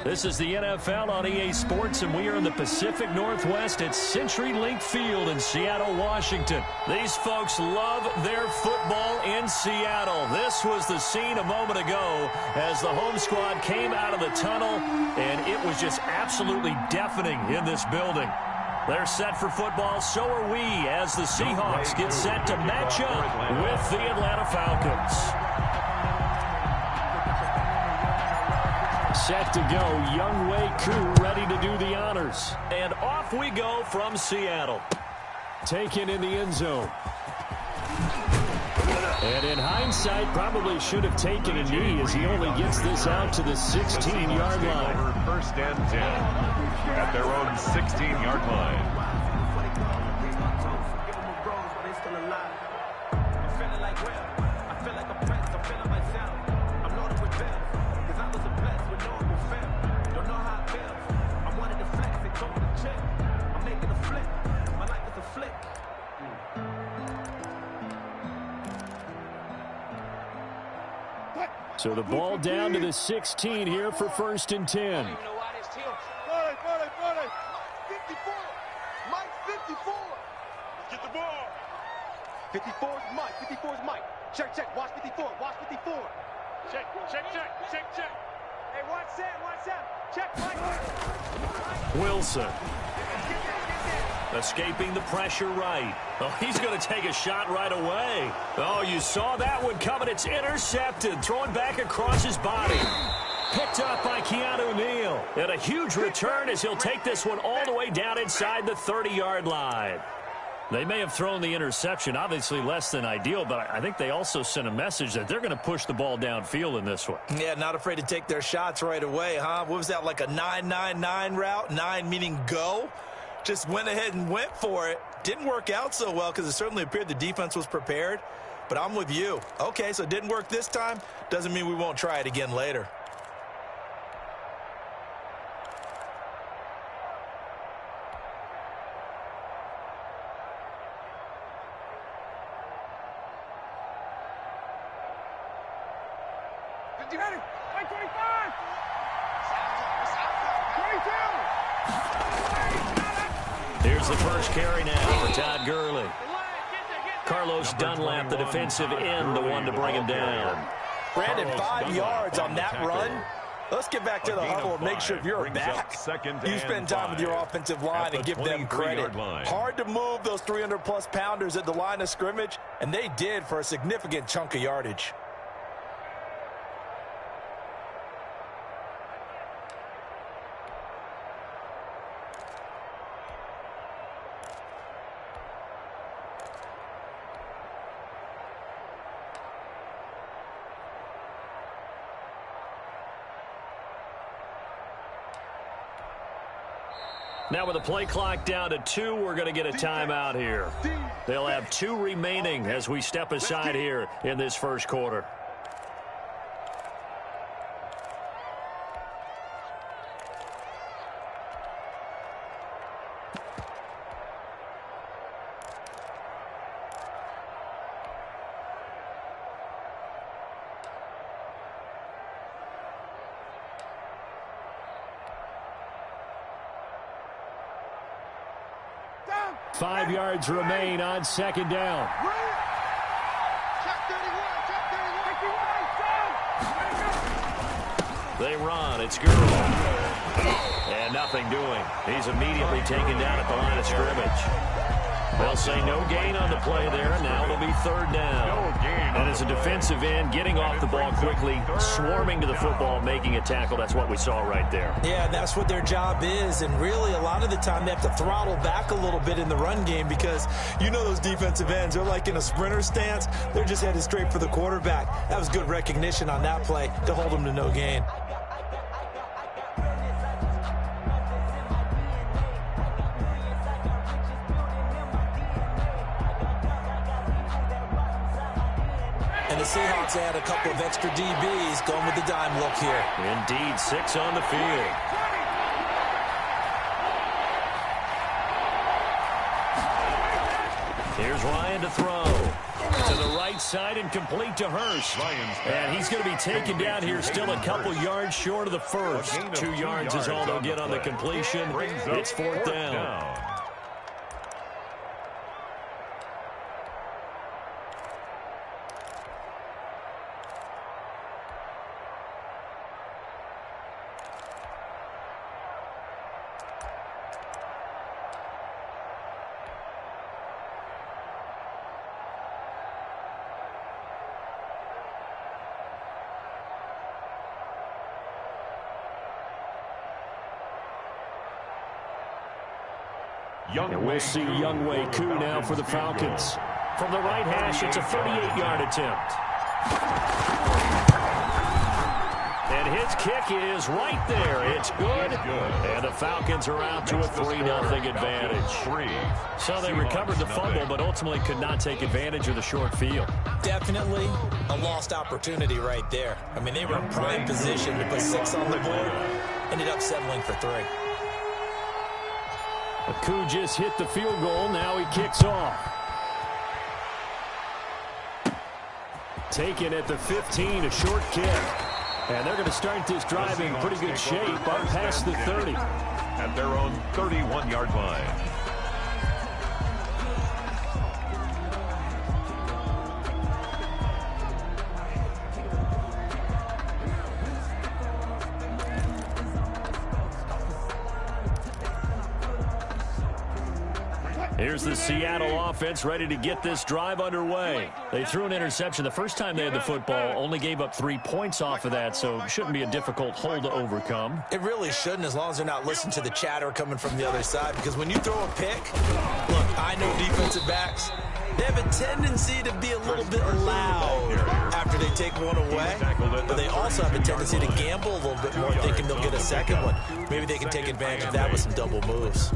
This is the NFL on EA Sports, and we are in the Pacific Northwest at CenturyLink Field in Seattle, Washington. These folks love their football in Seattle. This was the scene a moment ago as the home squad came out of the tunnel, and it was just absolutely deafening in this building. They're set for football, so are we, as the Seahawks get set to match up with the Atlanta Falcons. Set to go, Younghoe Koo ready to do the honors. And off we go from Seattle. Taken in the end zone. And in hindsight, probably should have taken a knee as he only gets this out to the 16-yard line. First and 10 at their own 16-yard line. So the ball down to the 16 here for first and 10. 54. Mike, 54. Get the ball. 54 is Mike. 54 is Mike. Check. Watch 54. Watch 54. Check. Hey, watch Sam. Check, Mike. Wilson. Escaping the pressure right. Oh, he's going to take a shot right away. Oh, you saw that one coming. It's intercepted. Thrown back across his body. Picked up by Keanu Neal. And a huge return as he'll take this one all the way down inside the 30-yard line. They may have thrown the interception, obviously less than ideal, but I think they also sent a message that they're going to push the ball downfield in this one. Yeah, not afraid to take their shots right away, huh? What was that, like a 9-9-9 route? 9 meaning go? Just went ahead and went for it. Didn't work out so well because it certainly appeared the defense was prepared. But I'm with you. Okay, so it didn't work this time. Doesn't mean we won't try it again later. Here's the first carry now for Todd Gurley. Carlos Dunlap, the defensive end, the one to bring him down. Brandon, 5 yards on that run. Let's get back to the huddle and make sure if you're back, you spend time with your offensive line and give them credit. Hard to move those 300-plus pounders at the line of scrimmage, and they did for a significant chunk of yardage. Now with the play clock down to 2, we're going to get a timeout here. They'll have 2 remaining as we step aside here in this first quarter. Five yards remain on second down. They run. It's Gurley. And nothing doing. He's immediately taken down at the line of scrimmage. They'll say no gain on the play there. Now it'll be third down. And as a defensive end, getting off the ball quickly, swarming to the football, making a tackle. That's what we saw right there. Yeah, that's what their job is. And really, a lot of the time, they have to throttle back a little bit in the run game because you know those defensive ends, they're like in a sprinter stance. They're just headed straight for the quarterback. That was good recognition on that play to hold them to no gain. And the Seahawks add a couple of extra DBs going with the dime look here. Indeed, 6 on the field. Here's Ryan to throw. To the right side and complete to Hurst. And he's going to be taken down here, still a couple yards short of the first. 2 yards is all they'll get on the completion. It's fourth down. And we'll see Younghoe Koo now for the Falcons. From the right hash, it's a 38-yard attempt. And his kick is right there. It's good. And the Falcons are out to a 3-0 advantage. So they recovered the fumble, but ultimately could not take advantage of the short field. Definitely a lost opportunity right there. I mean, they were in prime position to put 6 on the board. Ended up settling for 3. Koo just hit the field goal. Now he kicks off. Taken at the 15, a short kick. And they're going to start this drive in pretty good shape up past the 30. At their own 31-yard line. Here's the Seattle offense ready to get this drive underway. They threw an interception the first time they had the football, only gave up 3 points off of that, so it shouldn't be a difficult hole to overcome. It really shouldn't, as long as they're not listening to the chatter coming from the other side, because when you throw a pick, look, I know defensive backs, they have a tendency to be a little bit loud after they take one away, but they also have a tendency to gamble a little bit more, thinking they'll get a second one. Maybe they can take advantage of that with some double moves.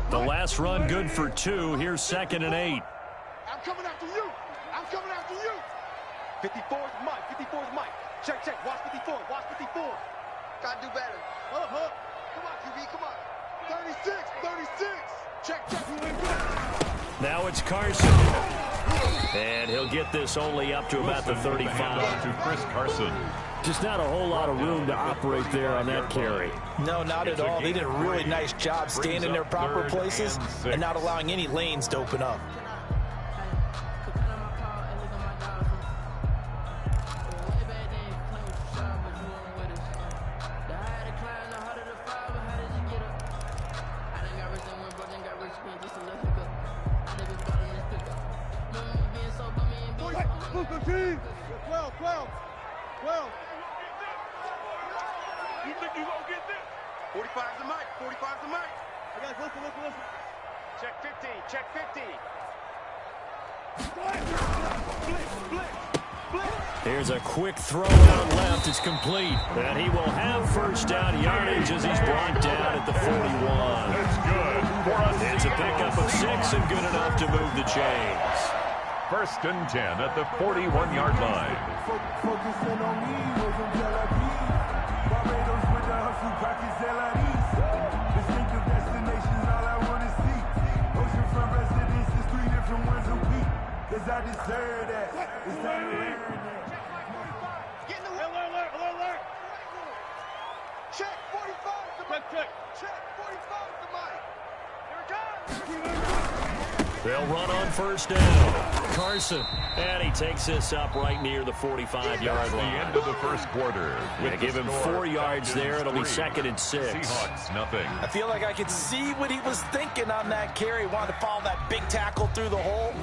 The last run good for 2. Here's 2nd and 8. I'm coming after you. I'm coming after you. 54's Mike. 54's Mike. Check, check. Watch 54. Watch 54. Gotta do better. Come on, QB. Come on. 36. 36. Check, check. Now it's Carson. And he'll get this only up to about the 35. To Chris Carson. Just not a whole lot of room to operate there on that carry. No, not at all. They did a really nice job staying in their proper places and not allowing any lanes to open up. You think you gonna get this? 45's the mic. 45's the mic. Hey guys, listen. Check 15. Check 15. Blitz. Here's a quick throw out left. It's complete. And he will have first down yardage as he's brought down at the 41. That's good. It's a pickup of 6 and good enough to move the chains. 1st and 10 at the 41-yard line. Focusing on me wasn't jealousy. Barbados with the hustle, pockets LREs. Distinctive destinations, all I want to see. Oceanfront residences, 3 different ones a week. Cause I deserve that. It's time to learn that. Get in the alert. Check 45's the mic. Check 45's the mic. Here it comes. They'll run on first down. Carson, and he takes this up right near the 45-yard line. The end of the first quarter. Give him 4 yards there. It'll be 2nd and 6. Seahawks, nothing. I feel like I could see what he was thinking on that carry. Wanted to follow that big tackle through the hole.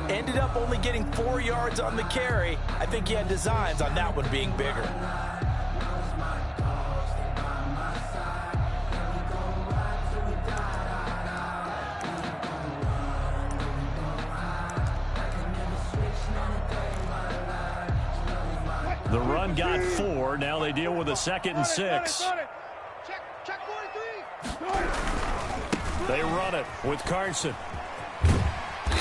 Ended up only getting 4 yards on the carry. I think he had designs on that one being bigger. The run got 4. Now they deal with a 2nd and 6. Check 43. They run it with Carson.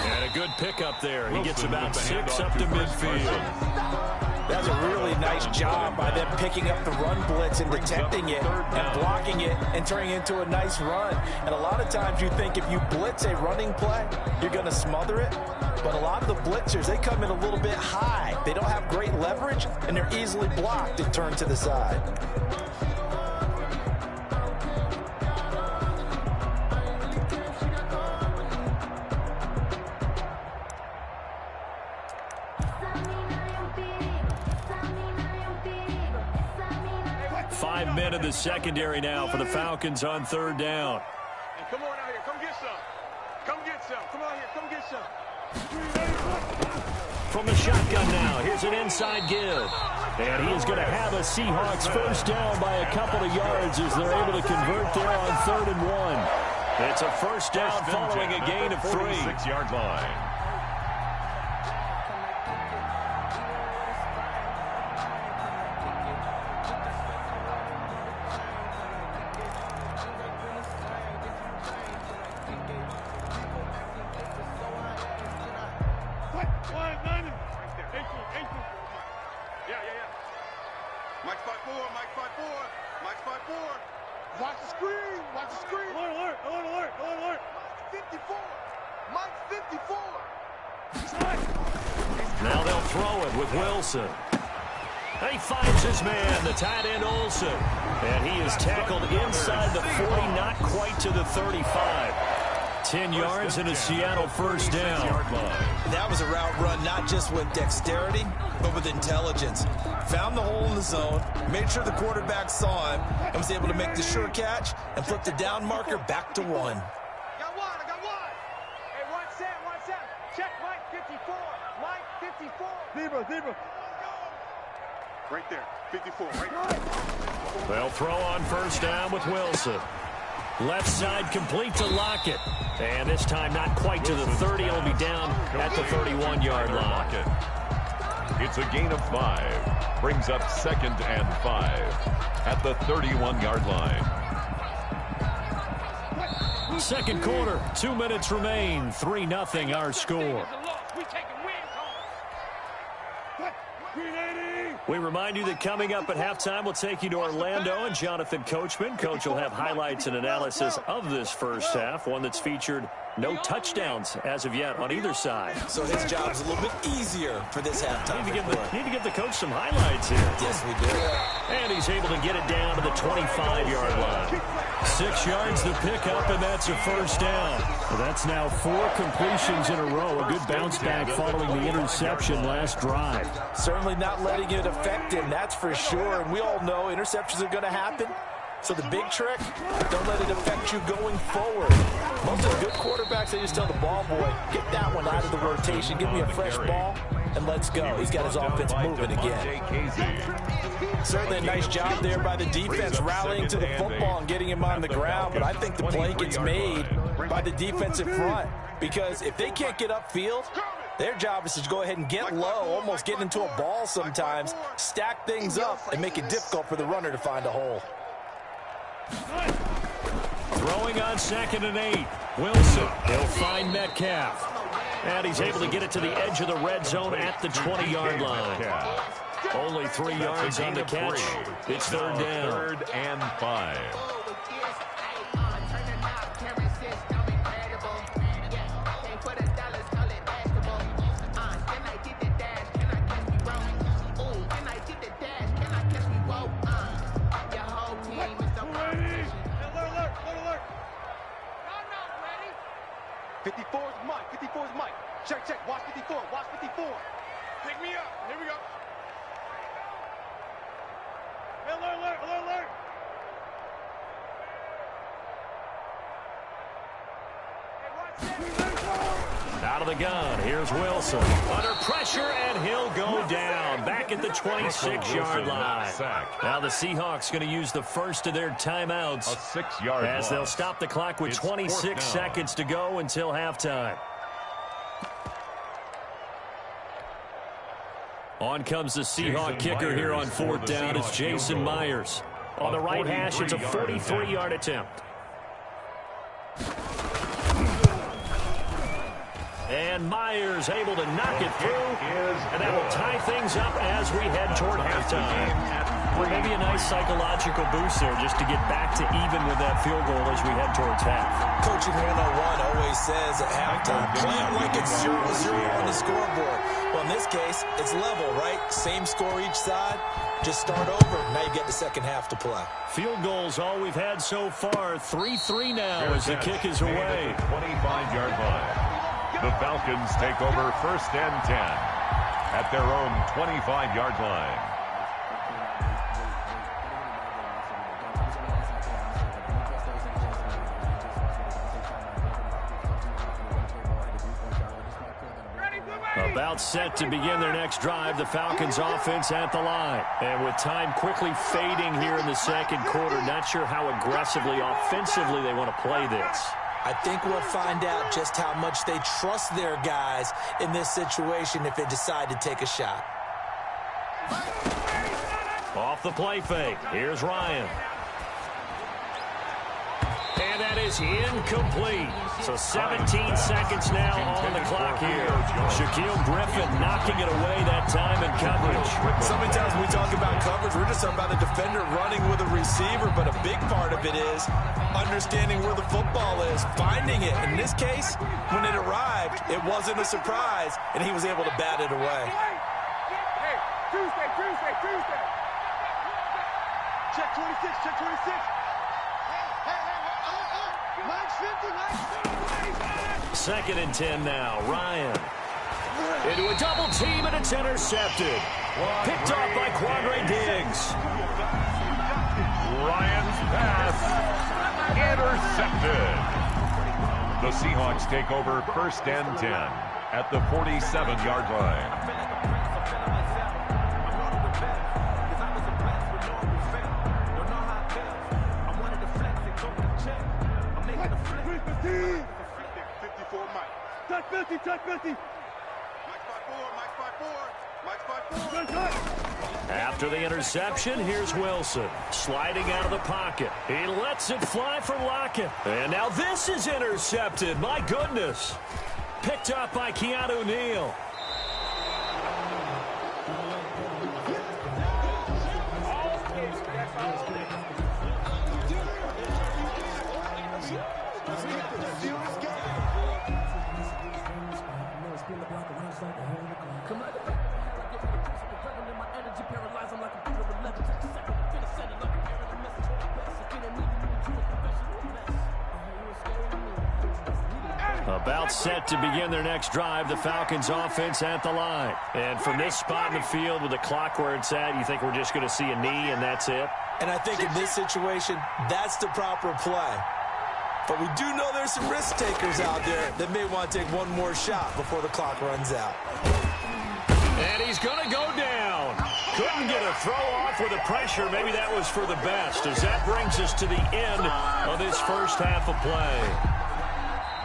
And a good pickup there. He gets about 6 up to midfield. That's a really nice job by them picking up the run blitz and detecting it and blocking it and turning it into a nice run. And a lot of times you think if you blitz a running play, you're going to smother it. But a lot of the blitzers, they come in a little bit high. They don't have great leverage, and they're easily blocked and turned to the side. Men in the secondary now for the Falcons on 3rd down. Hey, come on out here. Come get some. Come get some. Come on here. Come get some. From the shotgun now, here's an inside give. And he is going to have a Seahawks first down by a couple of yards as they're able to convert there on 3rd and 1. It's a first down following a gain of 3. 46-yard line. Watch the screen. Watch the screen. Alert, alert, alert, alert, alert. 54. Mike 54. Now they'll throw it with Wilson. He finds his man, the tight end Olsen. And he is tackled inside the 40, not quite to the 35. 10 yards and a Seattle first down. That was a route run not just with dexterity, but with intelligence. Found the hole in the zone, made sure the quarterback saw him, and was able to make the sure catch and flip the down marker back to 1. Got one, I got one. Hey, watch Sam, watch Sam. Check Mike 54. Mike 54. Zebra. Right there, 54, right there. They'll throw on first down with Wilson. Left side complete to Lockett. And this time not quite to the 30. It'll be down at the 31-yard line. It's a gain of 5. Brings up 2nd and 5 at the 31-yard line. Second quarter, 2 minutes remain. 3-0 our score. We remind you that coming up at halftime, we'll take you to Orlando and Jonathan Coachman. Coach will have highlights and analysis of this first half, one that's featured no touchdowns as of yet on either side. So his job's a little bit easier for this halftime. Need to give the coach some highlights here. Yes, we do. And he's able to get it down to the 25-yard line. 6 yards to pick up, and that's a first down. Well, that's now 4 completions in a row. A good bounce back following the interception last drive. Certainly not letting it affect him, that's for sure. And we all know interceptions are going to happen. So the big trick, don't let it affect you going forward. Most of the good quarterbacks, they just tell the ball boy, get that one out of the rotation, give me a fresh ball, and let's go. He's got his offense moving again. Certainly a nice job there by the defense, rallying to the football and getting him on the ground. But I think the play gets made by the defensive front, because if they can't get upfield, their job is to go ahead and get low, almost get into a ball sometimes, stack things up, and make it difficult for the runner to find a hole. Throwing on 2nd and 8. Wilson, he'll find Metcalf. And he's able to get it to the edge of the red zone at the 20-yard line. Only 3 yards on the catch. It's 3rd down. 3rd and 5. Check. Watch 54. Watch 54. Pick me up. Here we go. Alert. Out of the gun, here's Wilson. Under pressure, and he'll go down. Back at the 26-yard line. Now the Seahawks going to use the first of their timeouts. A 6-yard as they'll stop the clock with 26 seconds to go until halftime. On comes the Seahawk kicker here on 4th down. It's Jason Myers. On the right hash, it's a 43-yard attempt. And And Myers able to knock it through. And that will tie things up as we head toward halftime. Maybe a nice psychological boost there just to get back to even with that field goal as we head towards half. Coaching 101 always says at halftime, play it like it's 0-0 on the scoreboard. Well, in this case, it's level, right? Same score each side. Just start over. Now you get the second half to play. Field goals all we've had so far. 3-3 now as the kick is away. 25-yard line. The Falcons take over 1st and 10 at their own 25-yard line. About set to begin their next drive, the Falcons offense at the line. And with time quickly fading here in the second quarter, not sure how aggressively, offensively they want to play this. I think we'll find out just how much they trust their guys in this situation if they decide to take a shot. Off the play fake, here's Ryan. And that is incomplete. So 17 seconds now on the clock here. Shaquille Griffin knocking it away that time in coverage. So many times when we talk about coverage, we're just talking about a defender running with a receiver, but a big part of it is understanding where the football is, finding it. In this case, when it arrived, it wasn't a surprise, and he was able to bat it away. Hey, Tuesday. Check 26, check 26. Second and 10 now. Ryan. Into a double team, and it's intercepted. Picked off by Quandre Diggs. Ryan's pass intercepted. The Seahawks take over 1st and 10 at the 47-yard line. Touch 50. After the interception, here's Wilson. Sliding out of the pocket. He lets it fly for Lockett. And now this is intercepted. My goodness. Picked up by Keanu Neal. About set to begin their next drive, the Falcons offense at the line. And from this spot in the field with the clock where it's at, you think we're just going to see a knee and that's it? And I think in this situation, that's the proper play. But we do know there's some risk takers out there that may want to take one more shot before the clock runs out. And he's going to go down. Couldn't get a throw off with the pressure. Maybe that was for the best, as that brings us to the end of this first half of play.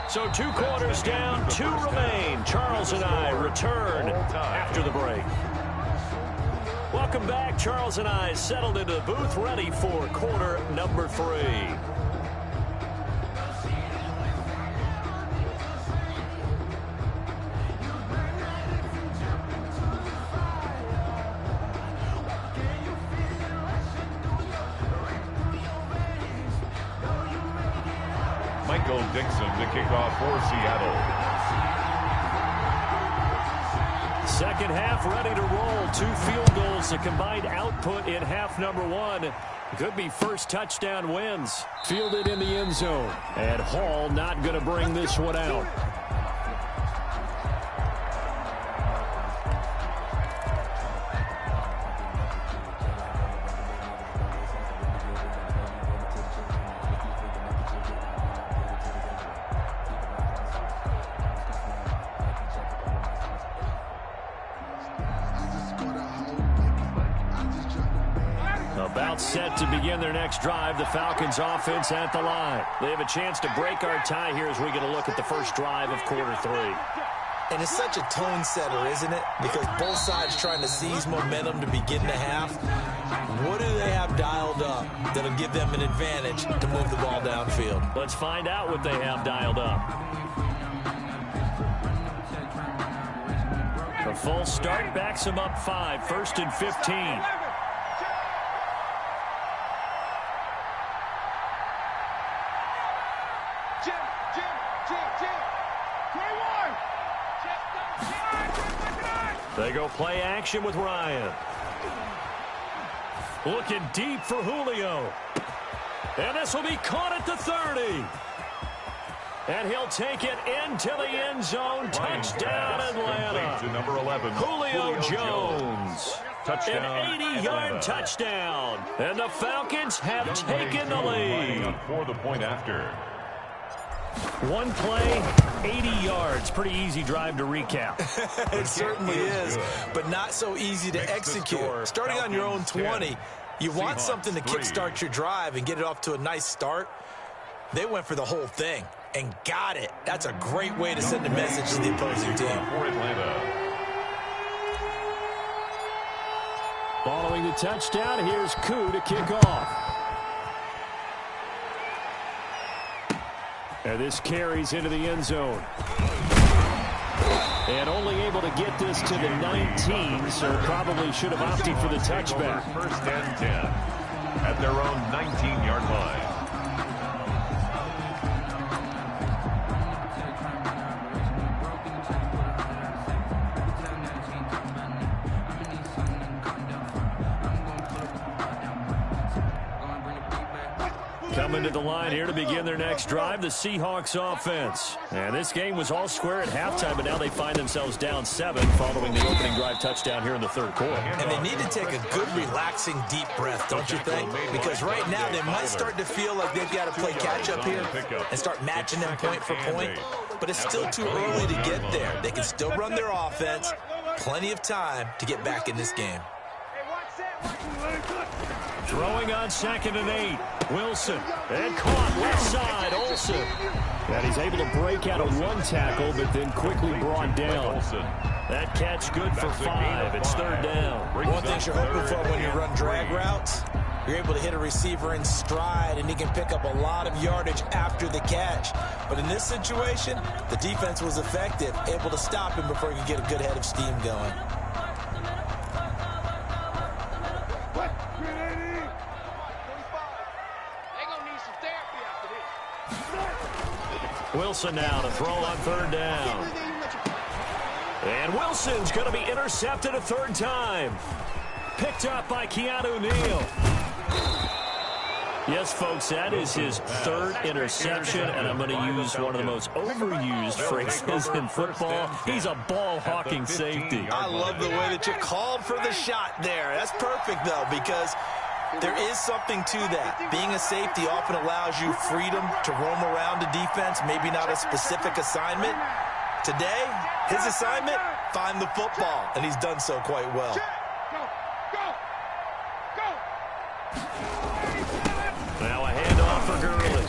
So 2 quarters down, 2 remain. Charles and I return after the break. Welcome back. Charles and I settled into the booth, ready for quarter number 3. Dixon to kick off for Seattle. Second half ready to roll. 2 field goals, the combined output in half number 1. Could be first touchdown wins. Fielded in the end zone. And Hall not going to bring this one out. Set to begin their next drive, the Falcons offense at the line. They have a chance to break our tie here as we get a look at the first drive of quarter 3. And it's such a tone setter, isn't it? Because both sides trying to seize momentum to begin the half. What do they have dialed up that'll give them an advantage to move the ball downfield? Let's find out what they have dialed up. A full start backs him up 5, 1st and 15. They go play action with Ryan. Looking deep for Julio. And this will be caught at the 30. And he'll take it into the end zone. Touchdown, Atlanta. To number 11, Julio Jones. Touchdown, An 80-yard touchdown. And the Falcons have taken the lead. For the point after. One play, 80 yards. Pretty easy drive to recap. It certainly is, but not so easy to execute. Starting on your own 20, you want something to kickstart your drive and get it off to a nice start. They went for the whole thing and got it. That's a great way to send a message to the opposing team. For Atlanta. Following the touchdown, here's Koo to kick off. And this carries into the end zone. And only able to get this to the 19, so probably should have opted for the touchback. 1st and 10 at their own 19-yard line. Coming to the line here to begin their next drive, the Seahawks offense. And this game was all square at halftime, but now they find themselves down 7 following the opening drive touchdown here in the 3rd quarter. And they need to take a good, relaxing, deep breath, don't you think? Because right now they might start to feel like they've got to play catch-up here and start matching them point for point. But it's still too early to get there. They can still run their offense. Plenty of time to get back in this game. Throwing on 2nd and 8. Wilson. And caught left side. Olsen. And he's able to break out of one tackle, but then quickly brought down. That catch good for 5. It's 3rd down. One thing you're hoping for when you run drag routes, you're able to hit a receiver in stride, and he can pick up a lot of yardage after the catch. But in this situation, the defense was effective, able to stop him before he could get a good head of steam going. Wilson now to throw on 3rd down. And Wilson's going to be intercepted a 3rd time. Picked up by Keanu Neal. Yes, folks, that is his 3rd interception, and I'm going to use one of the most overused phrases in football. He's a ball-hawking safety. I love the way that you called for the shot there. That's perfect, though, because there is something to that. Being a safety often allows you freedom to roam around the defense, maybe not a specific assignment. Today, his assignment, find the football, and he's done so quite well. Now a handoff for Gurley.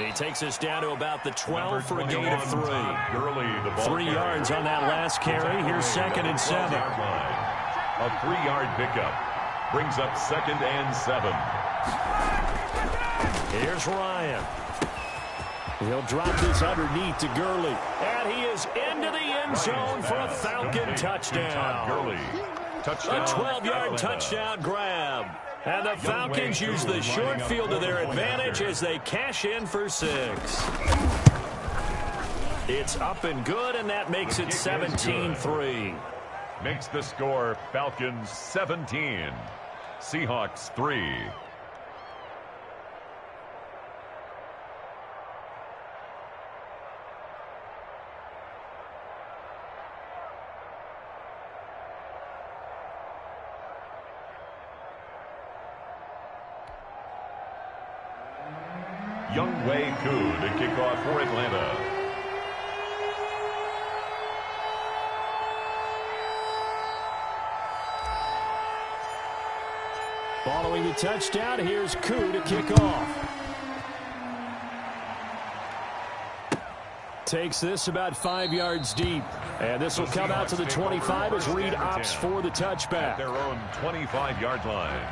He takes us down to about the 12 for a gain of 3. 3 yards on that last carry. Here's 2nd and 7. A 3-yard pickup. Brings up 2nd and 7. Here's Ryan. He'll drop this underneath to Gurley. And he is into the end zone for a Falcon touchdown. Gurley. Touchdown. A 12-yard touchdown grab. And the Falcons use the short field to their advantage as they cash in for 6. It's up and good, and that makes it 17-3. Makes the score Falcons 17. Seahawks 3. Younghoe Koo to kick off for Atlanta. Following the touchdown, here's Koo to kick off. Takes this about 5 yards deep. And this will come out to the 25 as Reed opts for the touchback. At their own 25-yard line.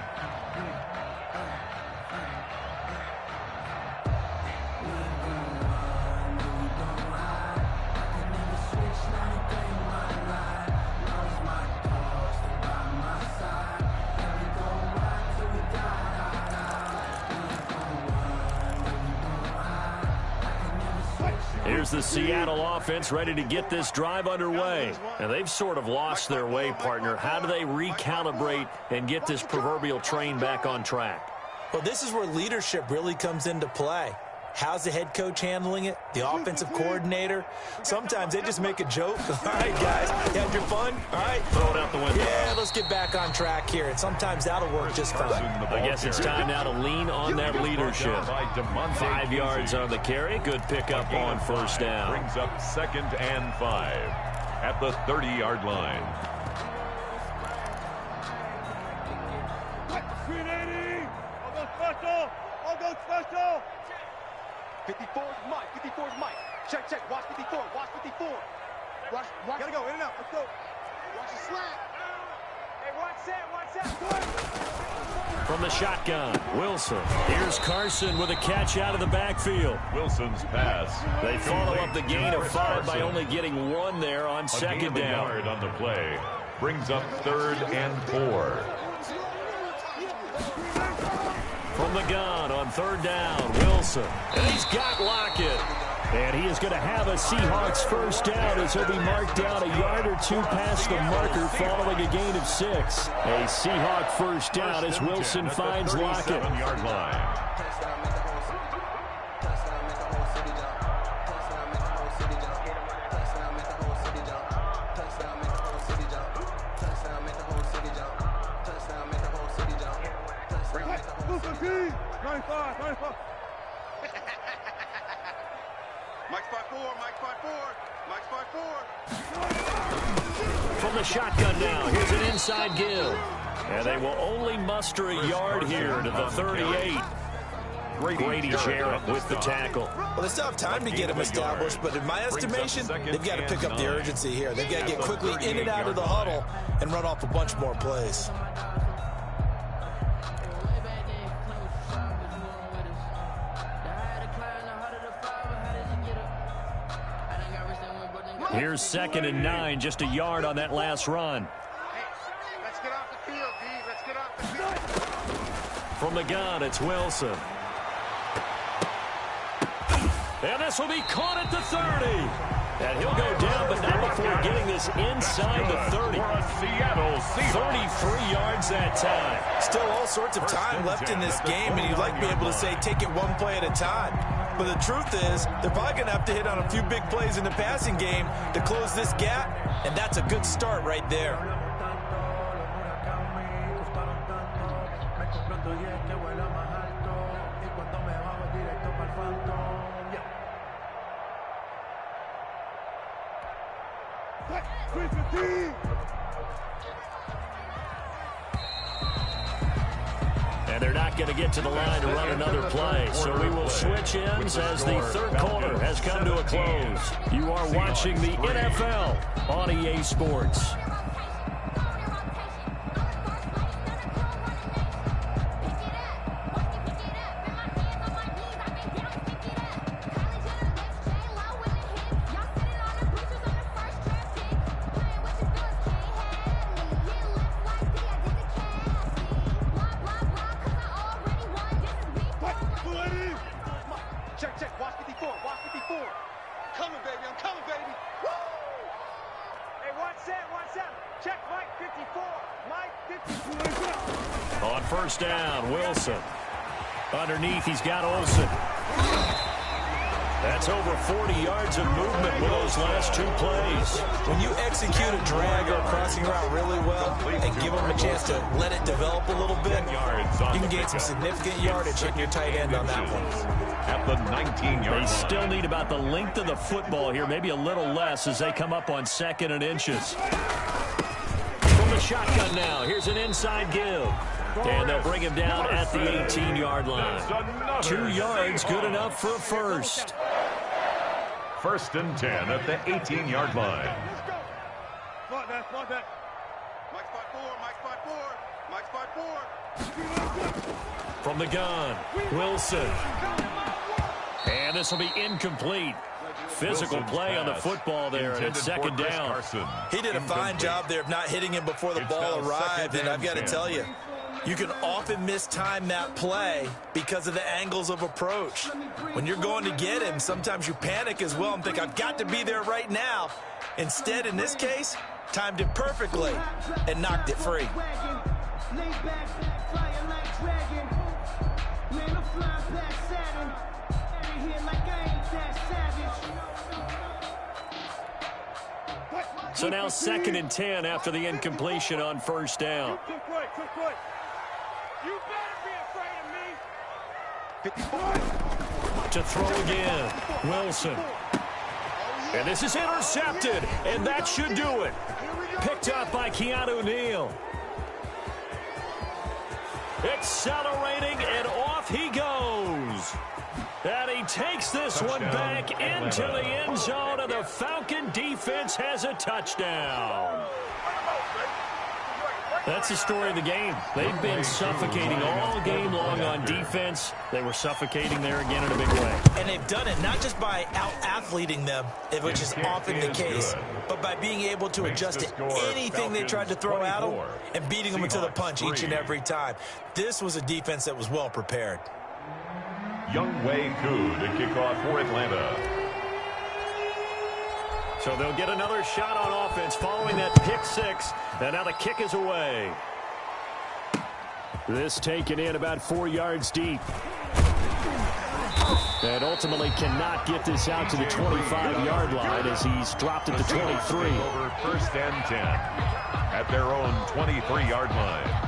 is the Seattle offense ready to get this drive underway. And they've sort of lost their way, partner. How do they recalibrate and get this proverbial train back on track? Well, this is where leadership really comes into play. How's the head coach handling it? The offensive coordinator? Sometimes they just make a joke. All right, guys, you had your fun? All right. Throw it out the window. Yeah, let's get back on track here. And sometimes that'll work just fine. I guess it's time now to lean on that leadership. 5 yards on the carry. Good pickup on first down. Brings up 2nd and 5 at the 30-yard line. 54 is Mike. 54 is Mike. Check, check. Watch 54. Watch 54. Watch. Gotta go. In and out. Let's go. Watch the slant. Hey, watch that. From the shotgun, Wilson. Here's Carson with a catch out of the backfield. Wilson's pass. They follow up the gain of 5 by only getting 1 there on second down. A yard on the play. Brings up 3rd and 4. From the gun on 3rd down, Wilson. And he's got Lockett. And he is going to have a Seahawks first down as he'll be marked down a yard or 2 past the marker following a gain of 6. A Seahawk first down as Wilson finds Lockett. 37-yard line. From the shotgun now, here's an inside give. And they will only muster a yard here to the 38. Grady Jarrett with the tackle. Well, they still have time to get him established, but in my estimation, they've got to pick up the urgency here. They've got to get quickly in and out of the huddle and run off a bunch more plays. Here's 2nd and 9, just a yard on that last run. Hey, let's get off the field, D. Let's get off the field. From the gun, it's Wilson. And this will be caught at the 30. And he'll go down, but not before getting this inside the 30. 33 yards that time. Still all sorts of time left in this game, and you'd like to be able to say take it one play at a time. But the truth is, they're probably going to have to hit on a few big plays in the passing game to close this gap, and that's a good start right there. And they're not going to get to the line to run another play. So we will switch ends as the 3rd quarter has come to a close. You are watching the NFL on EA Sports. On first down, Wilson. Underneath, he's got Olsen. That's over 40 yards of movement with those last 2 plays. When you execute a drag or a crossing route really well and give them a chance to let it develop a little bit, you can gain some significant yardage hitting your tight end on that one. At the 19-yard line. They still need about the length of the football here, maybe a little less as they come up on 2nd and inches. From the shotgun now, here's an inside give. And they'll bring him down at the 18-yard line. 2 yards, good enough for a first. 1st and 10 at the 18-yard line. From the gun, Wilson. And this will be incomplete. Physical play on the football there, and it's 2nd down. He did a fine job there of not hitting him before the ball arrived, and I've got to tell you, You can often mistime that play because of the angles of approach. When you're going to get him, sometimes you panic as well and think, I've got to be there right now. Instead, in this case, timed it perfectly and knocked it free. So now 2nd and 10 after the incompletion on first down. Quick play. You better be afraid of me. To throw again, Wilson. And this is intercepted, and that should do it. Picked up by Keanu Neal. Accelerating, and off he goes. And he takes this one back into the end zone, and the Falcon defense has a touchdown. That's the story of the game. They've been suffocating all game long on defense. They were suffocating there again in a big way. And they've done it not just by out-athleting them, which is often the case, but by being able to adjust to anything they tried to throw at them and beating them into the punch each and every time. This was a defense that was well prepared. Younghoe Koo to kick off for Atlanta. So they'll get another shot on offense following that pick six. And now the kick is away. This taken in about 4 yards deep. And ultimately cannot get this out to the 25-yard line as he's dropped it to 23. Over 1st and 10 at their own 23-yard line.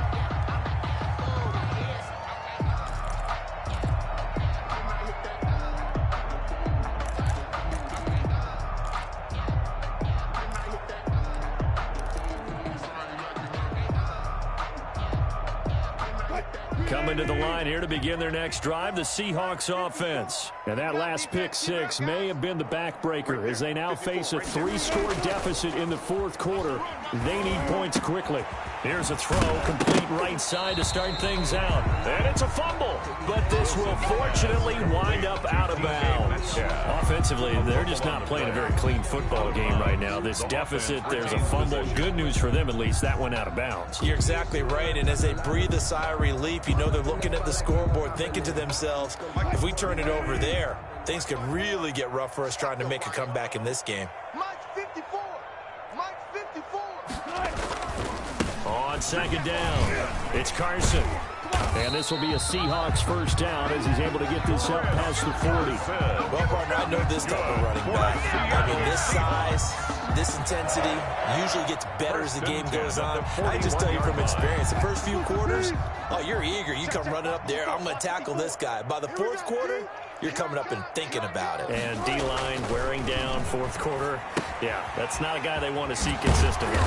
Coming to the line here to begin their next drive, the Seahawks offense. And that last pick six may have been the backbreaker as they now face a 3-score deficit in the 4th quarter. They need points quickly. Here's a throw, complete right side to start things out. And it's a fumble, but this will fortunately wind up out of bounds. Offensively, they're just not playing a very clean football game right now. This deficit, there's a fumble. Good news for them, at least. That went out of bounds. You're exactly right, and as they breathe a sigh of relief, you know they're looking at the scoreboard, thinking to themselves, if we turn it over there, things could really get rough for us trying to make a comeback in this game. Mike's 54. Mike's 54. On 2nd down, it's Carson. And this will be a Seahawks first down as he's able to get this up past the 40. Well, partner, I know this type of running back. I mean, this size, this intensity usually gets better as the game goes on. I just tell you from experience, the first few quarters, oh, you're eager. You come running up there, I'm going to tackle this guy. By the 4th quarter, you're coming up and thinking about it. And D-line wearing down 4th quarter. Yeah, that's not a guy they want to see consistently.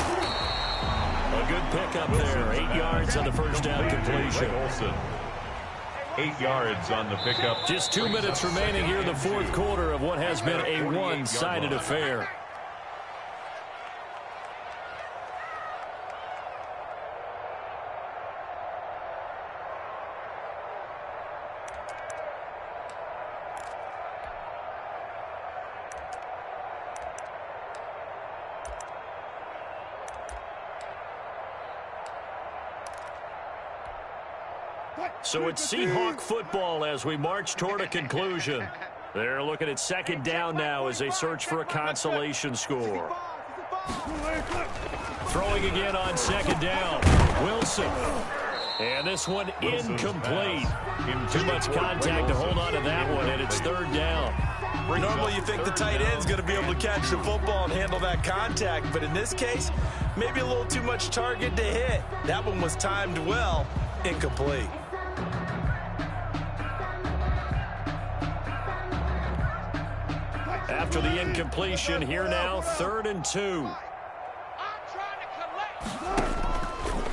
A good pickup there. 8 yards on the first down completion. 8 yards on the pickup. Just 2 minutes remaining here in the 4th quarter of what has been a one-sided affair. So it's Seahawk football as we march toward a conclusion. They're looking at 2nd down now as they search for a consolation score. Throwing again on 2nd down. Wilson. And this one incomplete. Too much contact to hold on to that one, and it's 3rd down. Normally you think the tight end's going to be able to catch the football and handle that contact, but in this case, maybe a little too much target to hit. That one was timed well, incomplete. After the incompletion, here now, 3rd and 2.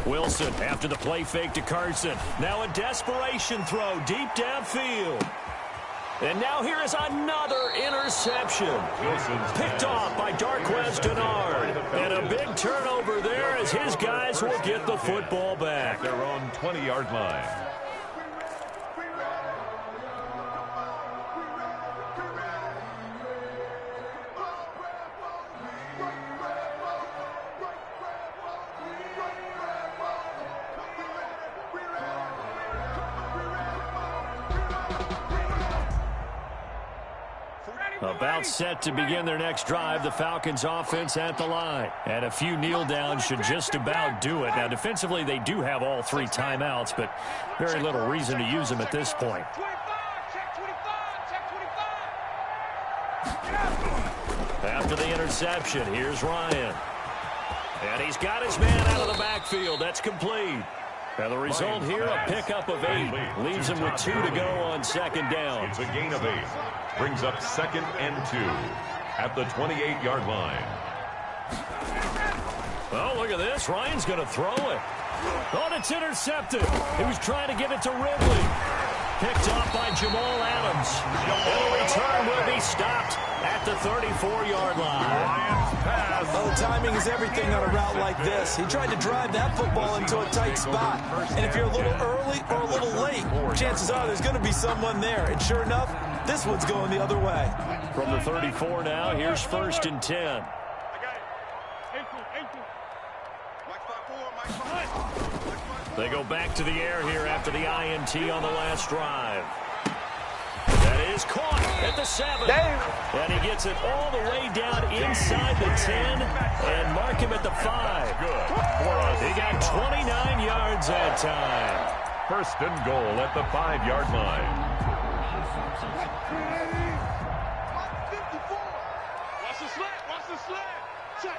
Wilson after the play fake to Carson. Now a desperation throw deep downfield. And now here is another interception. Picked off by Darquez Denard. And a big turnover there as his guys will get the football back. At their own 20-yard line. About set to begin their next drive, the Falcons offense at the line. And a few kneel downs should just about do it. Now, defensively, they do have all 3 timeouts, but very little reason to use them at this point. After the interception, here's Ryan. And he's got his man out of the backfield. That's complete. And the result here, a pickup of 8. Leaves him with 2 to go on second down. It's a gain of 8. Brings up 2nd and 2 at the 28-yard line. Oh, look at this. Ryan's going to throw it. Oh, it's intercepted. He was trying to give it to Ridley. Picked off by Jamal Adams. And the return will be stopped at the 34-yard line. Well, the timing is everything on a route like this. He tried to drive that football into a tight spot. And if you're a little early or a little late, chances are there's going to be someone there. And sure enough, this one's going the other way. From the 34 now, here's 1st and 10. They go back to the air here after the INT on the last drive. That is caught at the 7. And he gets it all the way down inside the 10 and mark him at the 5. Good for us. He got 29 yards that time. 1st and goal at the 5-yard line. Watch the slant. Watch the slant. Check.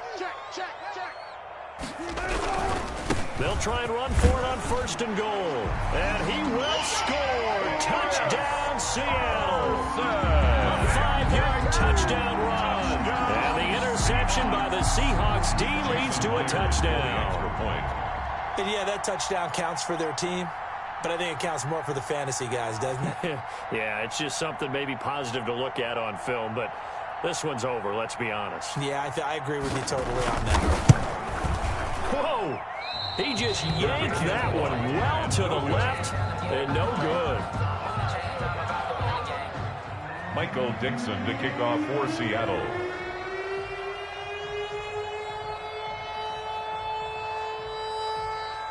They'll try and run for it on 1st and goal. And he will score. Touchdown, Seattle. A 5-yard touchdown run. And the interception by the Seahawks D leads to a touchdown. And yeah, that touchdown counts for their team. But I think it counts more for the fantasy guys, doesn't it? Yeah, it's just something maybe positive to look at on film. But this one's over, let's be honest. Yeah, I agree with you totally on that. Whoa! He just yanked that one well to the left, and no good. Michael Dixon to kick off for Seattle.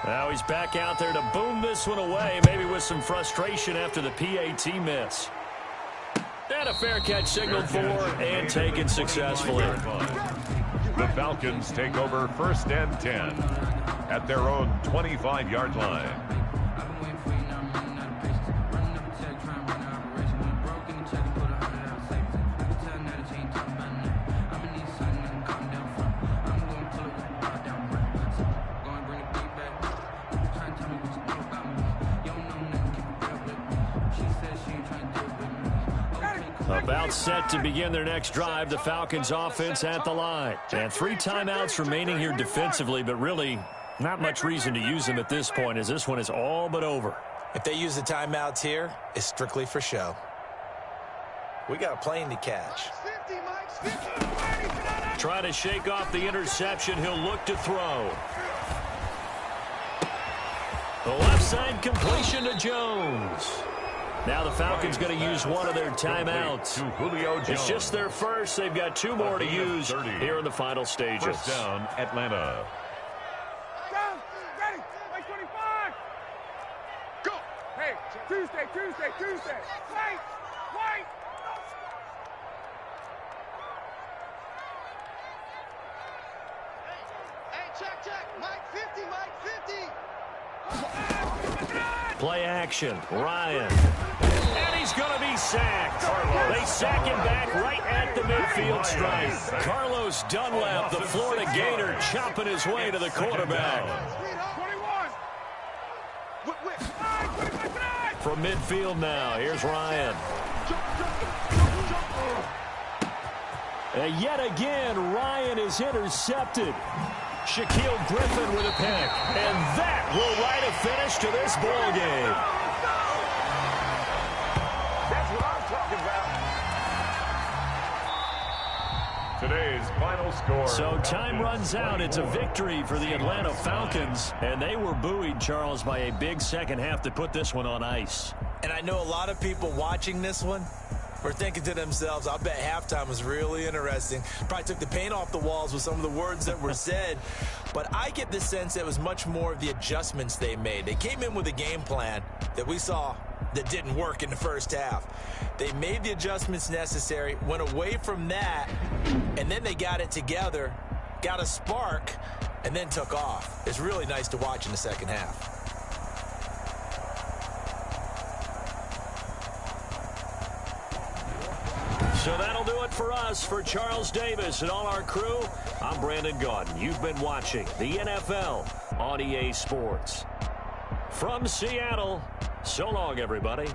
Now he's back out there to boom this one away, maybe with some frustration after the PAT miss. And a fair catch signaled for and taken successfully. The Falcons take over 1st and 10 at their own 25-yard line. About set to begin their next drive, the Falcons offense at the line. And 3 timeouts remaining here defensively, but really not much reason to use them at this point as this one is all but over. If they use the timeouts here, it's strictly for show. We got a plane to catch. Try to shake off the interception. He'll look to throw. The left side completion to Jones. Now the Falcons going to use one of their timeouts. It's just their first. They've got 2 more to use here in the final stages. 1st down, Atlanta. Ready. 25. Go. Hey, Tuesday. Wait. Hey, check. Mike 50. Play action. Ryan. And he's going to be sacked. They sack him back right at the midfield stripe. Carlos Dunlap, the Florida Gator, chopping his way to the quarterback. 21. From midfield now, here's Ryan. And yet again, Ryan is intercepted. Shaquille Griffin with a pick. And that will write a finish to this ball game. That's what I'm talking about. Today's final score. So time runs out. It's a victory for the Atlanta Falcons. And they were buoyed, Charles, by a big second half to put this one on ice. And I know a lot of people watching this one were thinking to themselves, I bet halftime was really interesting. Probably took the paint off the walls with some of the words that were said. But I get the sense it was much more of the adjustments they made. They came in with a game plan that we saw that didn't work in the first half. They made the adjustments necessary, went away from that, and then they got it together, got a spark, and then took off. It's really nice to watch in the second half. So that'll do it for us. For Charles Davis and all our crew, I'm Brandon Gaudin. You've been watching the NFL on EA Sports. From Seattle, so long, everybody.